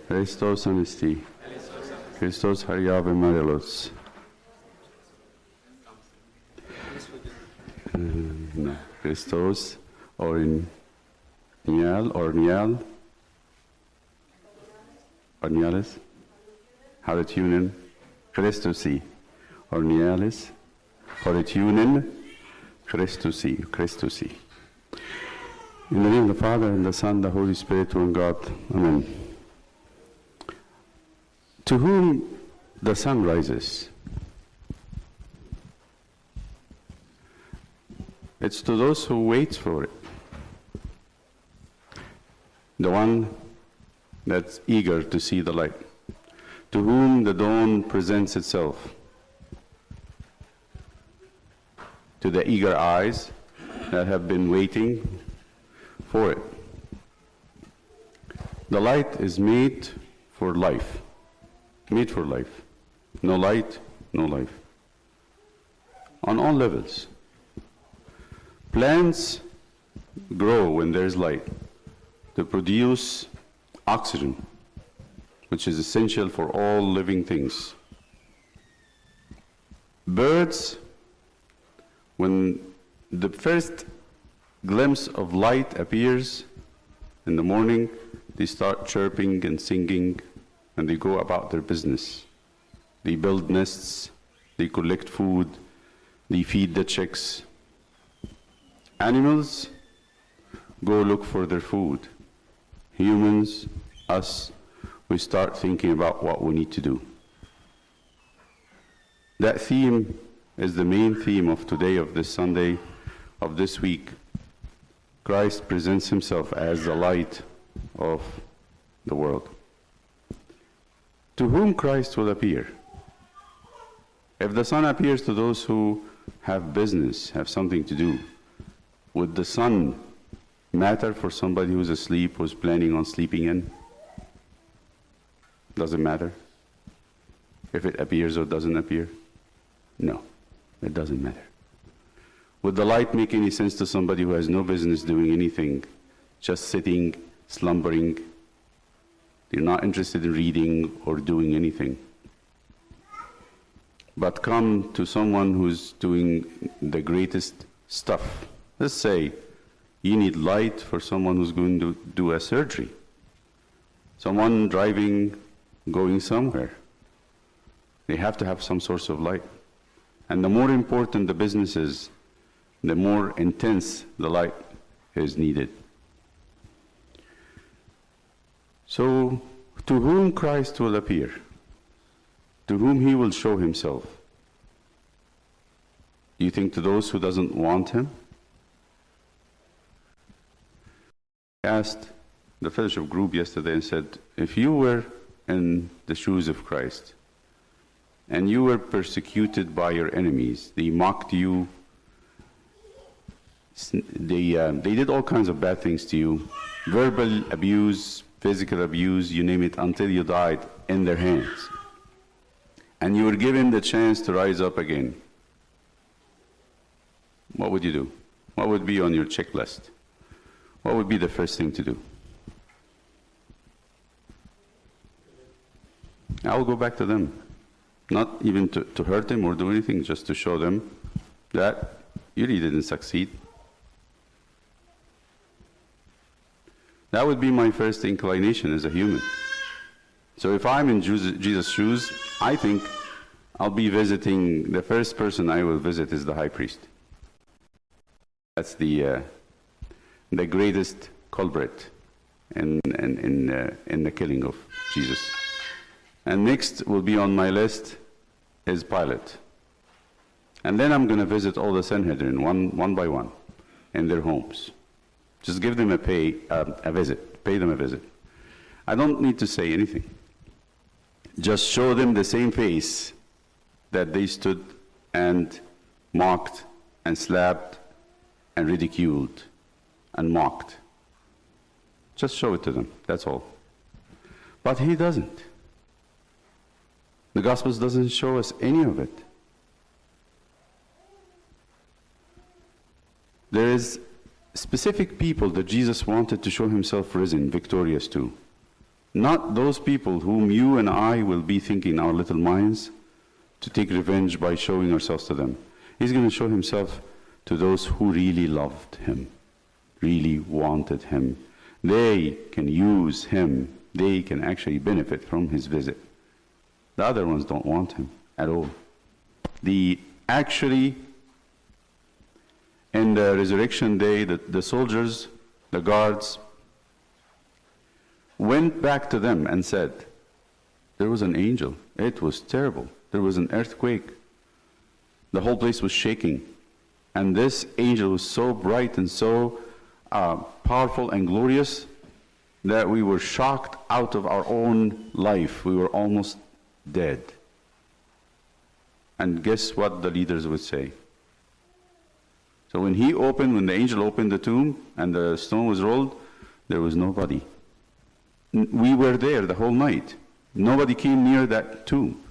Χριστός ανεστή. Χριστός χαριάβε Μαρελός. No. Christos or in Nial or Nial or Nialis. Haritunen Christusi or Nialis. Haritunen Christusi. In the name of the Father and the Son, the Holy Spirit, one God. Amen. To whom the sun rises, it's to those who wait for it. The one that's eager to see the light, to whom the dawn presents itself, to the eager eyes that have been waiting for it. The light is made for life, made for life. No light, no life. On all levels. Plants grow when there's light to produce oxygen, which is essential for all living things. Birds, when the first glimpse of light appears in the morning, they start chirping and singing, and they go about their business. They build nests, they collect food, they feed the chicks. Animals go look for their food. Humans, us, we start thinking about what we need to do. That theme is the main theme of today, of this Sunday, of this week. Christ presents himself as the light of the world. To whom Christ will appear? If the sun appears to those who have business, have something to do, would the sun matter for somebody who's asleep, who's planning on sleeping in? Does it matter if it appears or doesn't appear? No, it doesn't matter. Would the light make any sense to somebody who has no business doing anything, just sitting, slumbering? They're not interested in reading or doing anything. But come to someone who's doing the greatest stuff. Let's say you need light for someone who's going to do a surgery. Someone driving, going somewhere. They have to have some source of light. And the more important the business is, the more intense the light is needed. So, to whom Christ will appear, to whom he will show himself. Do you think to those who doesn't want him? I asked the fellowship group yesterday and said, if you were in the shoes of Christ, and you were persecuted by your enemies, they mocked you, they did all kinds of bad things to you, verbal abuse, physical abuse, you name it, until you died in their hands. And you were given the chance to rise up again. What would you do? What would be on your checklist? What would be the first thing to do? I'll go back to them. Not even to hurt them or do anything, just to show them that you really didn't succeed. That would be my first inclination as a human. So if I'm in Jesus' shoes, I think I'll be visiting, the first person I will visit is the high priest. That's the greatest culprit in the killing of Jesus. And next will be on my list is Pilate. And then I'm going to visit all the Sanhedrin one by one in their homes. Just give them a visit, pay them a visit. I don't need to say anything. Just show them the same face that they stood and mocked and slapped and ridiculed and mocked. Just show it to them, that's all. But he doesn't. The Gospels doesn't show us any of it. There is specific people that Jesus wanted to show himself risen, victorious to. Not those people whom you and I will be thinking in our little minds to take revenge by showing ourselves to them. He's going to show himself to those who really loved him, really wanted him. They can use him. They can actually benefit from his visit. The other ones don't want him at all. Actually, in the resurrection day, the soldiers, the guards, went back to them and said, there was an angel. It was terrible. There was an earthquake. The whole place was shaking. And this angel was so bright and so powerful and glorious that we were shocked out of our own life. We were almost dead. And guess what the leaders would say? So when the angel opened the tomb and the stone was rolled, there was nobody. We were there the whole night. Nobody came near that tomb.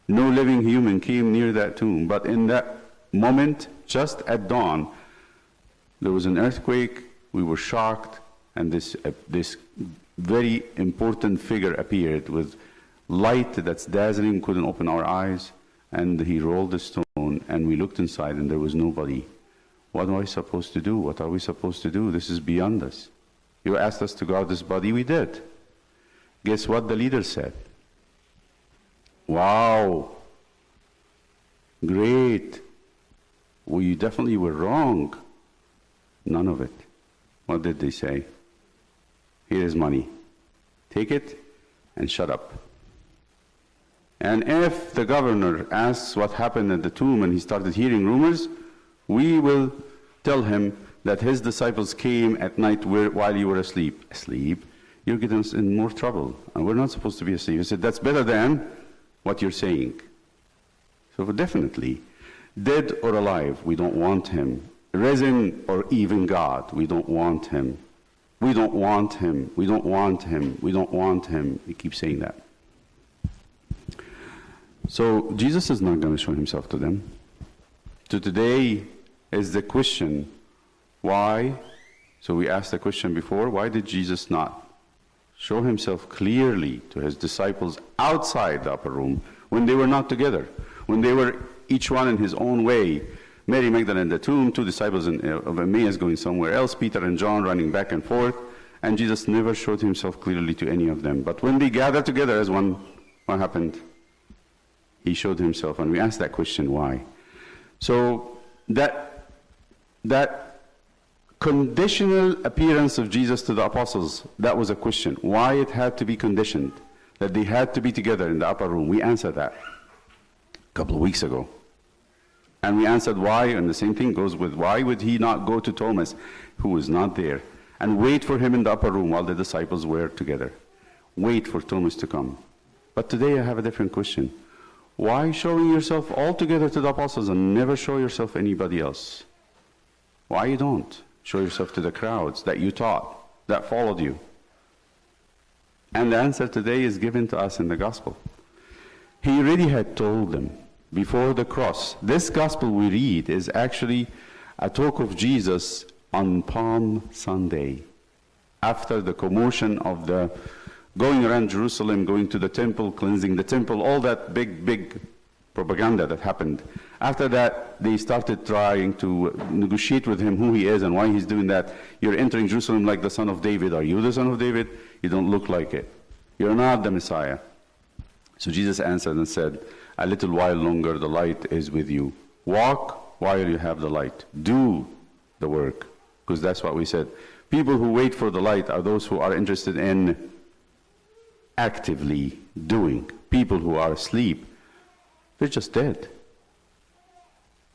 No living human came near that tomb. But in that moment, just at dawn, there was an earthquake. We were shocked, and this very important figure appeared with light that's dazzling, couldn't open our eyes, and he rolled the stone, and we looked inside, and there was nobody. What am I supposed to do? What are we supposed to do? This is beyond us. You asked us to guard this body, we did. Guess what the leader said? Wow, great. We definitely were wrong. None of it. What did they say? Here is money. Take it and shut up. And if the governor asks what happened at the tomb and he started hearing rumors, we will tell him that his disciples came at night while you were asleep. Asleep? You're getting us in more trouble. And we're not supposed to be asleep. He said, that's better than what you're saying. So definitely, dead or alive, we don't want him. Risen or even God, we don't want him. We don't want him. We don't want him. We don't want him. He keeps saying that. So Jesus is not going to show himself to them. So today is the question, why? So we asked the question before, why did Jesus not show himself clearly to his disciples outside the upper room when they were not together, when they were each one in his own way? Mary Magdalene in the tomb, two disciples of Emmaus going somewhere else, Peter and John running back and forth, and Jesus never showed himself clearly to any of them. But when they gathered together as one, what happened? He showed himself, and we asked that question, why? So that conditional appearance of Jesus to the apostles, that was a question. Why it had to be conditioned, that they had to be together in the upper room. We answered that a couple of weeks ago. And we answered why, and the same thing goes with why would he not go to Thomas, who was not there, and wait for him in the upper room while the disciples were together? Wait for Thomas to come. But today I have a different question. Why showing yourself all together to the apostles and never show yourself anybody else? Why you don't show yourself to the crowds that you taught, that followed you? And the answer today is given to us in the gospel. He already had told them before the cross. This gospel we read is actually a talk of Jesus on Palm Sunday, after the commotion of the going around Jerusalem, going to the temple, cleansing the temple, all that big propaganda that happened. After that, they started trying to negotiate with him who he is and why he's doing that. You're entering Jerusalem like the son of David. Are you the son of David? You don't look like it. You're not the Messiah. So Jesus answered and said, a little while longer the light is with you. Walk while you have the light. Do the work. Because that's what we said. People who wait for the light are those who are interested in actively doing. People who are asleep, they're just dead.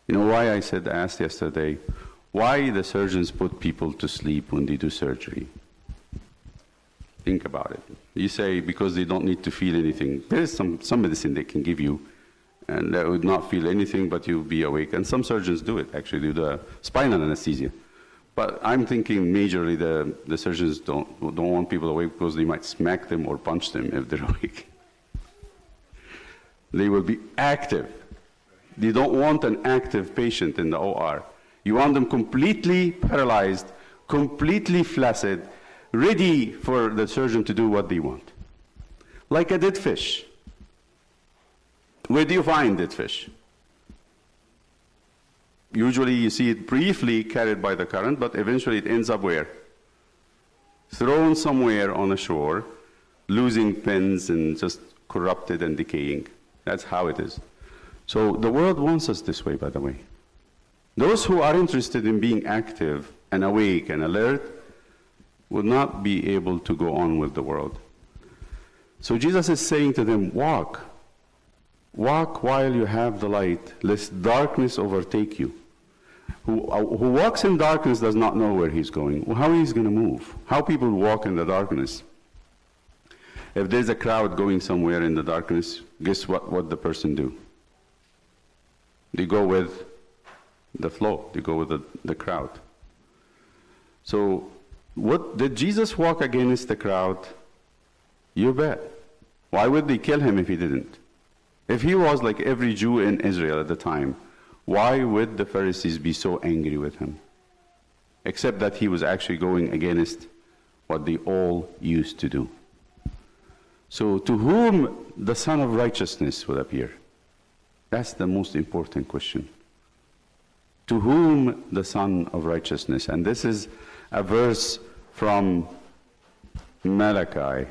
You know why I asked yesterday, why the surgeons put people to sleep when they do surgery? Think about it. You say because they don't need to feel anything. There is some medicine they can give you, and that would not feel anything, but you'll be awake. And some surgeons do it, actually, do the spinal anesthesia. But I'm thinking majorly the surgeons don't want people awake because they might smack them or punch them if they're awake. They will be active. They don't want an active patient in the OR. You want them completely paralyzed, completely flaccid, ready for the surgeon to do what they want. Like a dead fish. Where do you find dead fish? Usually you see it briefly carried by the current, but eventually it ends up where? Thrown somewhere on the shore, losing pins and just corrupted and decaying. That's how it is. So the world wants us this way, by the way. Those who are interested in being active and awake and alert will not be able to go on with the world. So Jesus is saying to them, walk. Walk while you have the light, lest darkness overtake you. Who walks in darkness does not know where he's going. How he's going to move? How people walk in the darkness? If there's a crowd going somewhere in the darkness, guess what the person do? They go with the flow. They go with the crowd. So, what did Jesus walk against the crowd? You bet. Why would they kill him if he didn't? If he was like every Jew in Israel at the time, why would the Pharisees be so angry with him? Except that he was actually going against what they all used to do. So, to whom the Son of Righteousness will appear? That's the most important question. To whom the Son of Righteousness? And this is a verse from Malachi,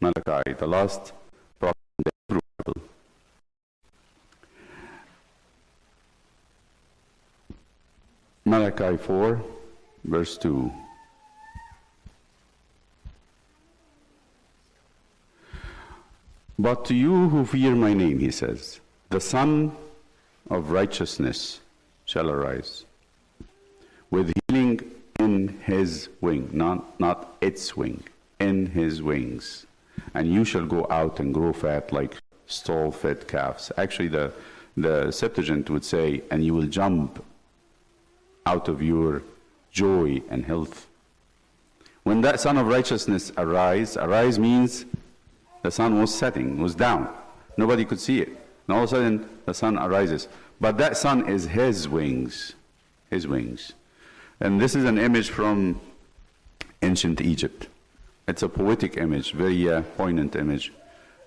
the last prophet in the Hebrew Bible. Malachi 4, verse 2. But to you who fear my name, he says, the Son of Righteousness shall arise, with healing in his wing, not its wing, in his wings. And you shall go out and grow fat like stall-fed calves. Actually, the Septuagint would say, and you will jump out of your joy and health. When that Son of Righteousness arise means the sun was setting, was down. Nobody could see it. And all of a sudden, the sun arises. But that sun is his wings. His wings. And this is an image from ancient Egypt. It's a poetic image, very poignant image.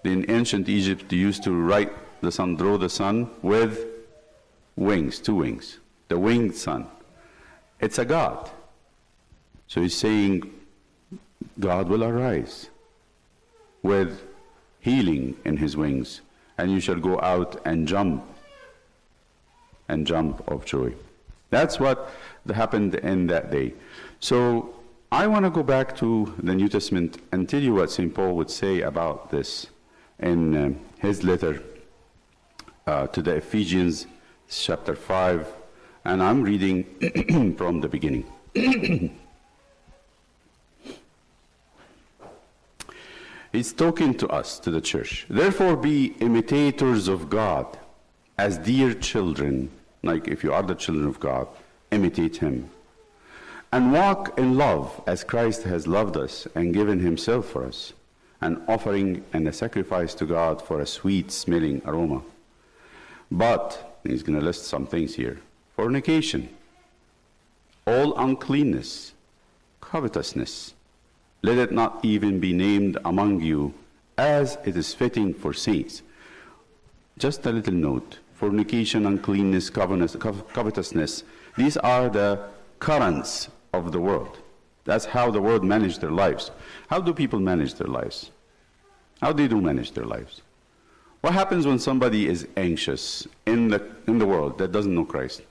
In ancient Egypt, they used to write the sun, draw the sun with wings, two wings. The winged sun. It's a god. So he's saying, God will arise with healing in his wings, and you shall go out and jump of joy. That's what happened in that day. So I want to go back to the New Testament and tell you what St. Paul would say about this in his letter to the Ephesians, chapter 5, and I'm reading from the beginning. He's talking to us, to the church. Therefore be imitators of God as dear children. Like if you are the children of God, imitate him. And walk in love as Christ has loved us and given himself for us, an offering and a sacrifice to God for a sweet-smelling aroma. But, he's going to list some things here, fornication, all uncleanness, covetousness, let it not even be named among you, as it is fitting for saints. Just a little note. Fornication, uncleanness, covetousness, these are the currents of the world. That's how the world manage their lives. How do people manage their lives? How do they manage their lives? What happens when somebody is anxious in the world that doesn't know Christ?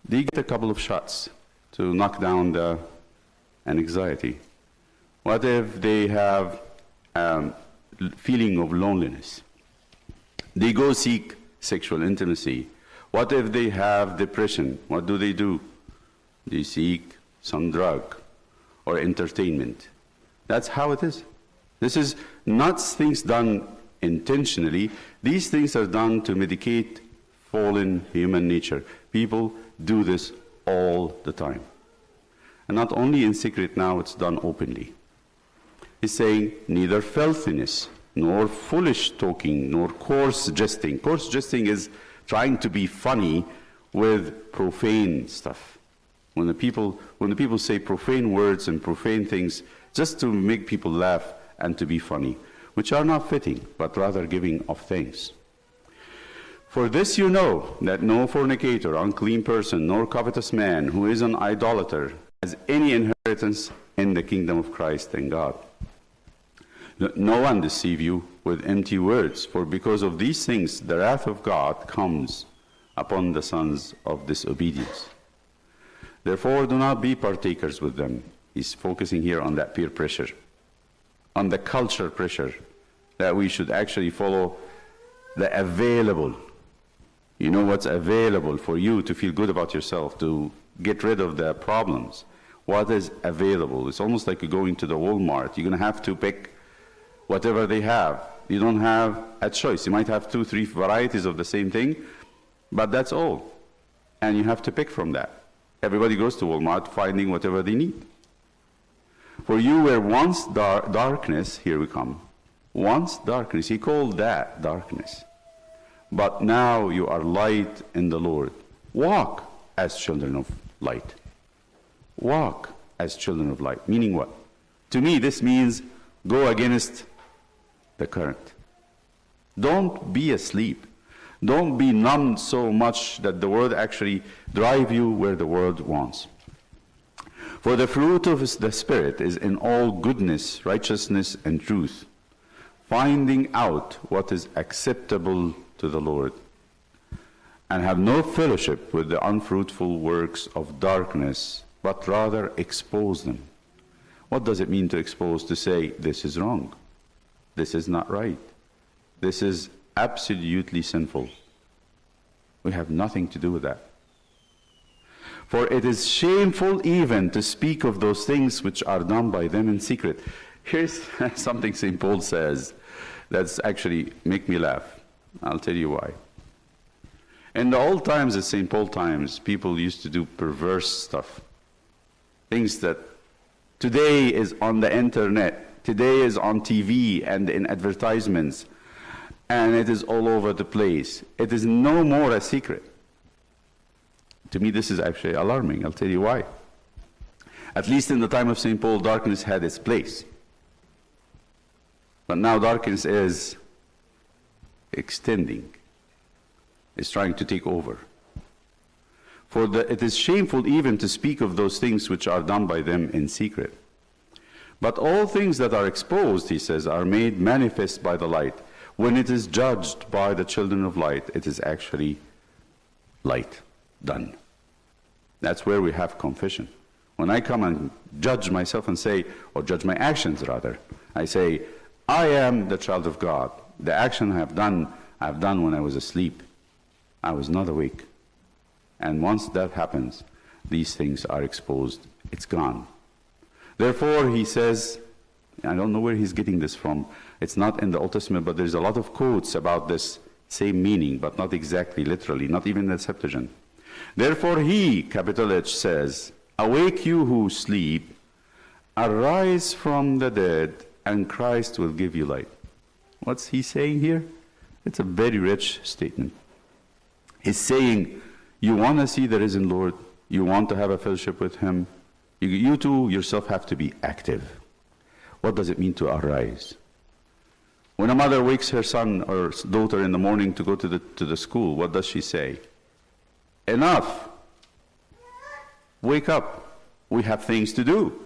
They get a couple of shots to knock down an anxiety. What if they have feeling of loneliness? They go seek sexual intimacy. What if they have depression? What do? They seek some drug or entertainment. That's how it is. This is not things done intentionally. These things are done to medicate fallen human nature. People do this all the time. And not only in secret now, it's done openly. He's saying neither filthiness, nor foolish talking, nor coarse jesting. Coarse jesting is trying to be funny with profane stuff. When the people say profane words and profane things just to make people laugh and to be funny, which are not fitting, but rather giving of thanks. For this you know, that no fornicator, unclean person, nor covetous man, who is an idolater, has any inheritance in the kingdom of Christ and God. Let no one deceive you with empty words, for because of these things the wrath of God comes upon the sons of disobedience. Therefore do not be partakers with them. He's focusing here on that peer pressure, on the culture pressure, that we should actually follow the available. You know what's available for you to feel good about yourself, to get rid of the problems. What is available? It's almost like you're going to the Walmart. You're going to have to pick whatever they have. You don't have a choice. You might have 2, 3 varieties of the same thing, but that's all. And you have to pick from that. Everybody goes to Walmart finding whatever they need. For you were once darkness, here we come. Once darkness, he called that darkness. But now you are light in the Lord. Walk as children of light. Walk as children of light. Meaning what? To me, this means go against the current. Don't be asleep. Don't be numbed so much that the world actually drive you where the world wants. For the fruit of the Spirit is in all goodness, righteousness, and truth, finding out what is acceptable to the Lord, and have no fellowship with the unfruitful works of darkness, but rather expose them. What does it mean to expose? To say, this is wrong, this is not right, this is absolutely sinful. We have nothing to do with that. For it is shameful even to speak of those things which are done by them in secret. Here's something St. Paul says that's actually make me laugh. I'll tell you why. In the old times, at St. Paul times, people used to do perverse stuff. Things that today is on the internet, today is on TV and in advertisements, and it is all over the place. It is no more a secret. To me, this is actually alarming. I'll tell you why. At least in the time of St. Paul, darkness had its place. But now darkness is extending, is trying to take over. For it is shameful even to speak of those things which are done by them in secret. But all things that are exposed, he says, are made manifest by the light. When it is judged by the children of light, it is actually light, done. That's where we have confession. When I come and judge myself and say, or judge my actions rather, I say, I am the child of God. The action I have done when I was asleep. I was not awake. And once that happens, these things are exposed. It's gone. Therefore, he says, I don't know where he's getting this from. It's not in the Old Testament, but there's a lot of quotes about this same meaning, but not exactly literally, not even the Septuagint. Therefore he, capital H, says, awake you who sleep, arise from the dead, and Christ will give you light. What's he saying here? It's a very rich statement. He's saying, you want to see the risen Lord, you want to have a fellowship with him, you too yourself have to be active. What does it mean to arise? When a mother wakes her son or daughter in the morning to go to the school, what does she say? Enough. Wake up. We have things to do.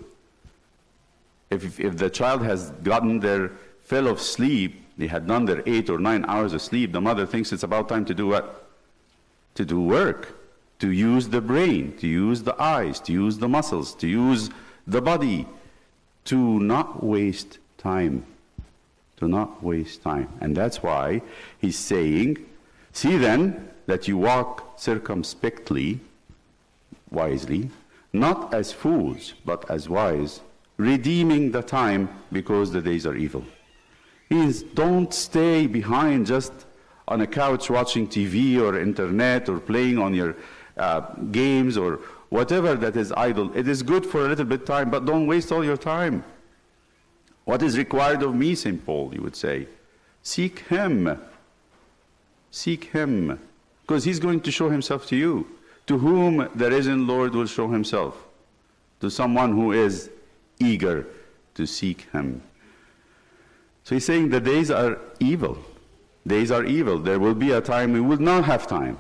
If the child has gotten their fill of sleep, they had done their 8 or 9 hours of sleep, the mother thinks it's about time to do what? To do work, to use the brain, to use the eyes, to use the muscles, to use the body, to not waste time. To not waste time. And that's why he's saying, see then that you walk circumspectly, wisely, not as fools, but as wise, redeeming the time because the days are evil. Means don't stay behind just on a couch watching TV or internet or playing on your games or whatever that is idle. It is good for a little bit time, but don't waste all your time. What is required of me, St. Paul, you would say? Seek him. Seek him. Because he's going to show himself to you. to whom the risen Lord will show himself, to someone who is eager to seek him. So he's saying the days are evil. Days are evil. There will be a time we will not have time,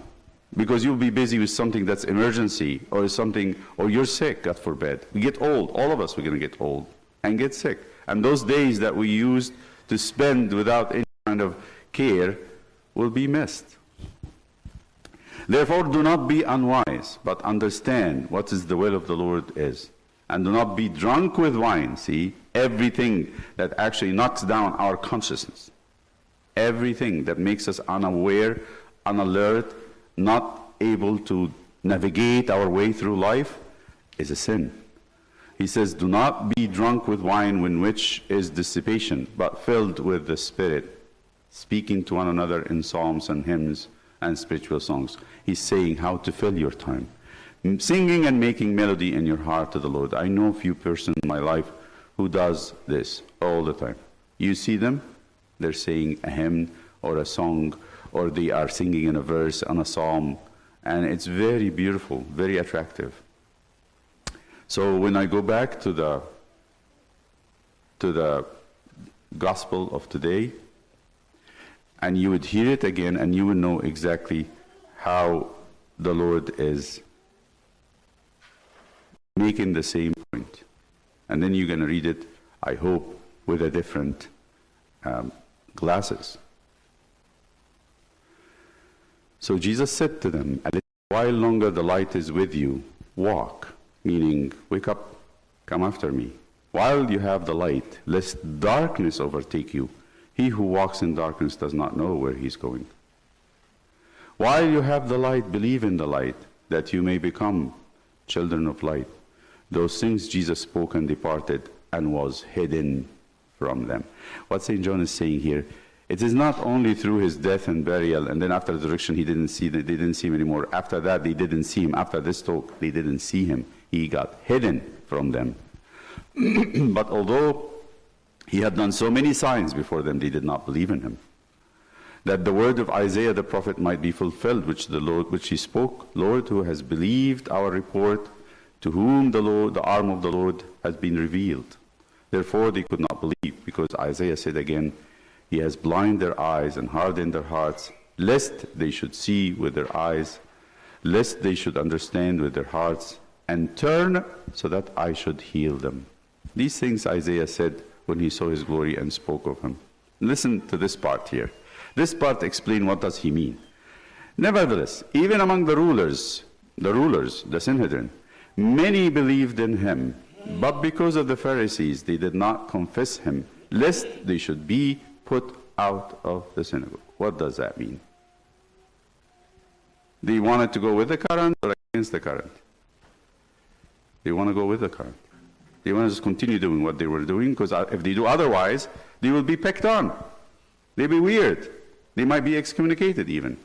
because you'll be busy with something that's emergency, or something, or you're sick, God forbid. We get old. All of us, we're going to get old and get sick. And those days that we used to spend without any kind of care will be missed. Therefore, do not be unwise, but understand what is the will of the Lord is. And do not be drunk with wine. See, everything that actually knocks down our consciousness, everything that makes us unaware, unalert, not able to navigate our way through life, is a sin. He says, do not be drunk with wine, in which is dissipation, but filled with the Spirit, speaking to one another in psalms and hymns and spiritual songs. He's saying how to fill your time. Singing and making melody in your heart to the Lord. I know a few persons in my life who does this all the time. You see them, they're saying a hymn or a song, or they are singing in a verse on a psalm, and it's very beautiful, very attractive. So when I go back to the gospel of today, and you would hear it again, and you would know exactly how the Lord is making the same point. And then you're going to read it, I hope, with a different glasses. So Jesus said to them, "A while longer the light is with you, walk," meaning wake up, come after me, while you have the light, lest darkness overtake you. He who walks in darkness does not know where he's going. While you have the light, believe in the light, that you may become children of light. Those things Jesus spoke and departed, and was hidden from them. What St. John is saying here, it is not only through his death and burial, and then after the resurrection they didn't see him anymore. After that they didn't see him. After this talk they didn't see him. He got hidden from them. But although he had done so many signs before them, they did not believe in him. That the word of Isaiah the prophet might be fulfilled, which he spoke, Lord, who has believed our report, to whom the arm of the Lord has been revealed. Therefore they could not believe, because Isaiah said again, he has blinded their eyes and hardened their hearts, lest they should see with their eyes, lest they should understand with their hearts, and turn so that I should heal them. These things Isaiah said when he saw his glory and spoke of him. Listen to this part here. This part explains what does he mean. Nevertheless, even among the rulers, the Sanhedrin, many believed in him, but because of the Pharisees, they did not confess him, lest they should be put out of the synagogue. What does that mean? They wanted to go with the current or against the current? They want to go with the current. They want to just continue doing what they were doing, because if they do otherwise, they will be picked on. They'll be weird. They might be excommunicated even.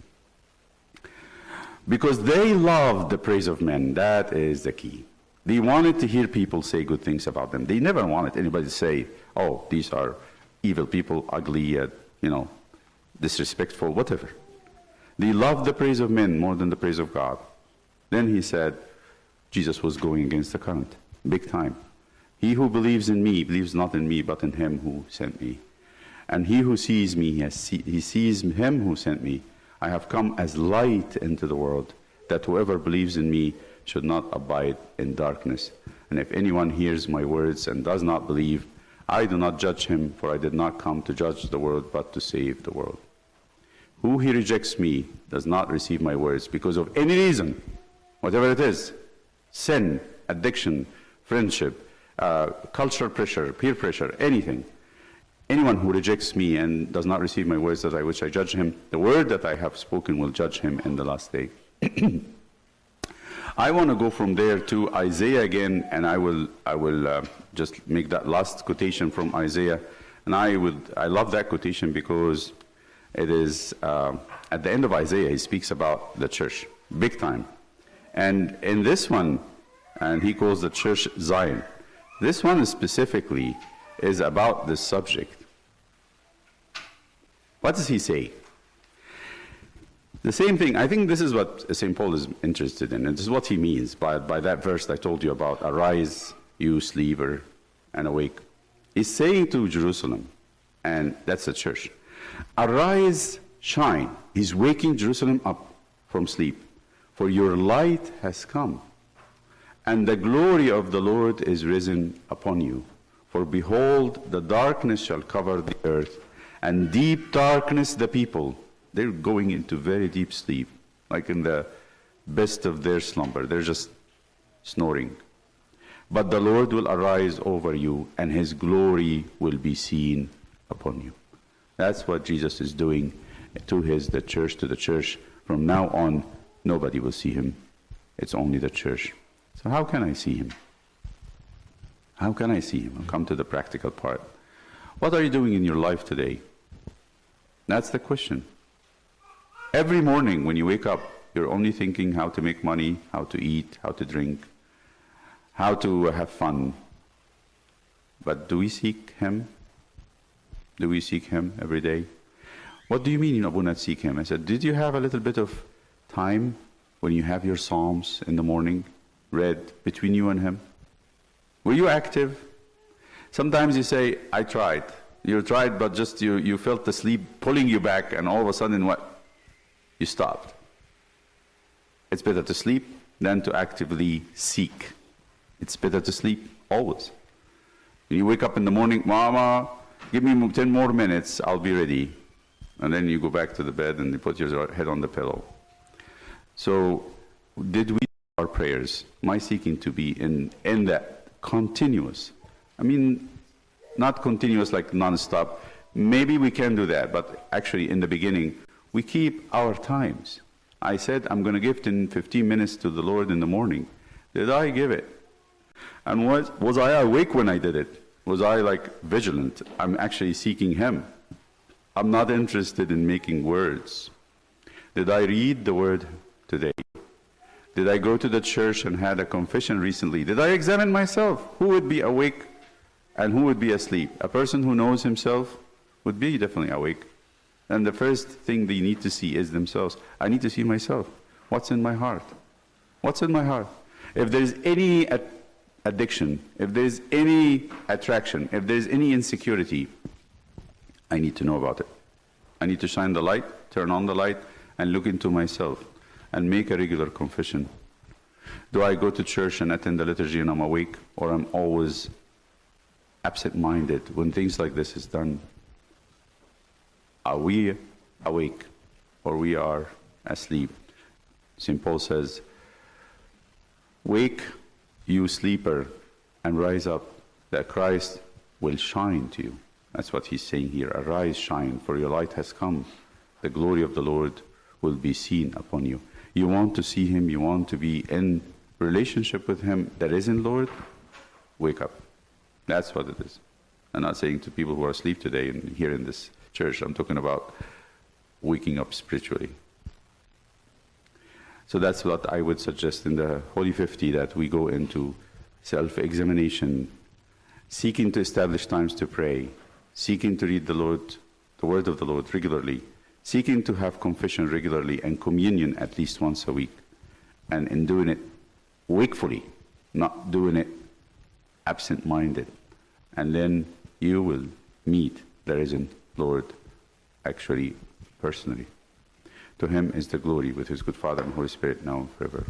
Because they loved the praise of men. That is the key. They wanted to hear people say good things about them. They never wanted anybody to say, oh, these are evil people, ugly, disrespectful, whatever. They loved the praise of men more than the praise of God. Then he said, Jesus was going against the current, big time. He who believes in me believes not in me, but in him who sent me. And he who sees me, he sees him who sent me. I have come as light into the world, that whoever believes in me should not abide in darkness. And if anyone hears my words and does not believe, I do not judge him, for I did not come to judge the world, but to save the world. Who he rejects me does not receive my words because of any reason, whatever it is, sin, addiction, friendship, cultural pressure, peer pressure, anything. Anyone who rejects me and does not receive my words which I judge him, the word that I have spoken will judge him in the last day. I want to go from there to Isaiah again, and I will just make that last quotation from Isaiah. And I love that quotation because it is at the end of Isaiah he speaks about the church, big time. And in this one, and he calls the church Zion. This one specifically is about this subject. What does he say? The same thing, I think this is what St. Paul is interested in, and this is what he means by that verse I told you about, arise, you sleeper, and awake. He's saying to Jerusalem, and that's the church, arise, shine. He's waking Jerusalem up from sleep, for your light has come, and the glory of the Lord is risen upon you. For behold, the darkness shall cover the earth, and deep darkness the people. They're going into very deep sleep, like in the best of their slumber. They're just snoring. But the Lord will arise over you, and his glory will be seen upon you. That's what Jesus is doing to the church. From now on, nobody will see him. It's only the church. So how can I see him? How can I see him? I'll come to the practical part. What are you doing in your life today? That's the question. Every morning when you wake up, you're only thinking how to make money, how to eat, how to drink, how to have fun. But do we seek him? Do we seek him every day? What do you mean you will not seek him? I said, did you have a little bit of time when you have your psalms in the morning read between you and him? Were you active? Sometimes you say, I tried. You tried, but just you felt the sleep pulling you back, and all of a sudden what? You stopped. It's better to sleep than to actively seek. It's better to sleep always. When you wake up in the morning, Mama, give me 10 more minutes, I'll be ready. And then you go back to the bed and you put your head on the pillow. So, did we do our prayers? My seeking to be in that continuous. I mean, not continuous like non-stop. Maybe we can do that, but actually in the beginning, we keep our times. I said, I'm going to give 15 minutes to the Lord in the morning. Did I give it? And was I awake when I did it? Was I like vigilant? I'm actually seeking him. I'm not interested in making words. Did I read the word today? Did I go to the church and had a confession recently? Did I examine myself? Who would be awake and who would be asleep? A person who knows himself would be definitely awake. And the first thing they need to see is themselves. I need to see myself. What's in my heart? What's in my heart? If there's any addiction, if there's any attraction, if there's any insecurity, I need to know about it. I need to shine the light, turn on the light, and look into myself and make a regular confession. Do I go to church and attend the liturgy and I'm awake, or I'm always absent-minded when things like this is done? Are we awake or we are asleep? St. Paul says, wake, you sleeper, and rise up, that Christ will shine to you. That's what he's saying here. Arise, shine, for your light has come. The glory of the Lord will be seen upon you. You want to see him, you want to be in relationship with him that is in Lord, wake up. That's what it is. I'm not saying to people who are asleep today and here in this church, I'm talking about waking up spiritually. So that's what I would suggest in the Holy 50, that we go into self-examination, seeking to establish times to pray, seeking to read the word of the Lord regularly, seeking to have confession regularly and communion at least once a week, and in doing it wakefully, not doing it absent-minded. And then you will meet the risen Lord actually personally. To him is the glory with his good Father and Holy Spirit now and forever.